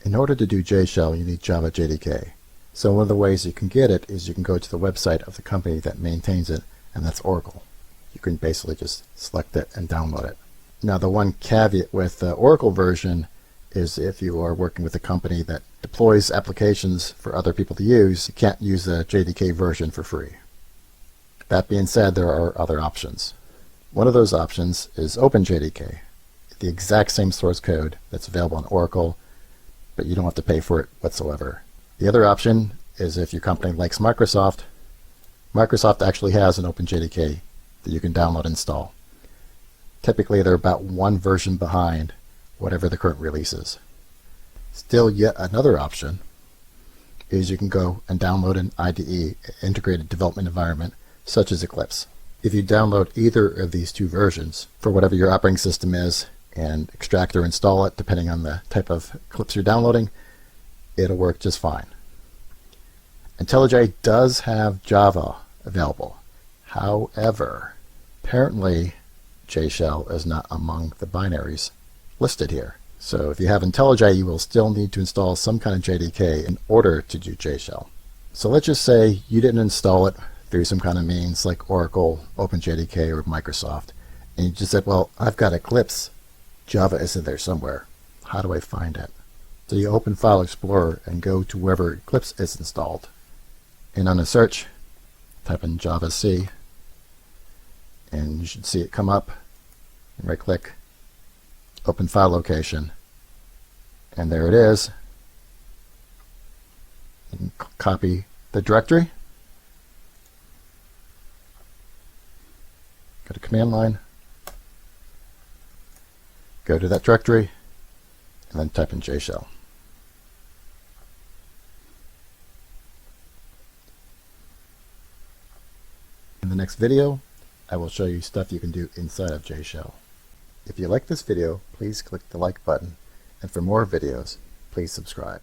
In order to do JShell, you need Java JDK. So one of the ways you can get it is you can go to the website of the company that maintains it, and that's Oracle. You can basically just select it and download it. Now the one caveat with the Oracle version is if you are working with a company that deploys applications for other people to use, you can't use the JDK version for free. That being said, there are other options. One of those options is OpenJDK, the exact same source code that's available on Oracle, but you don't have to pay for it whatsoever. The other option is if your company likes Microsoft. Microsoft actually has an OpenJDK that you can download and install. Typically they're about one version behind whatever the current release is. Still, yet another option is you can go and download an IDE, integrated development environment, such as Eclipse. If you download either of these two versions for whatever your operating system is and extract or install it depending on the type of Eclipse you're downloading, it'll work just fine. IntelliJ does have Java available. However, apparently JShell is not among the binaries listed here. So if you have IntelliJ, you will still need to install some kind of JDK in order to do JShell. So let's just say you didn't install it through some kind of means like Oracle, OpenJDK, or Microsoft, and you just said, well, I've got Eclipse. Java isn't there somewhere. How do I find it? So you open File Explorer and go to wherever Eclipse is installed. And on a search, type in Java C, and you should see it come up. And right click, open file location, and there it is. You can copy the directory, go to command line, go to that directory, and then type in JShell. In the next video, I will show you stuff you can do inside of JShell. If you like this video, please click the like button, and for more videos, please subscribe.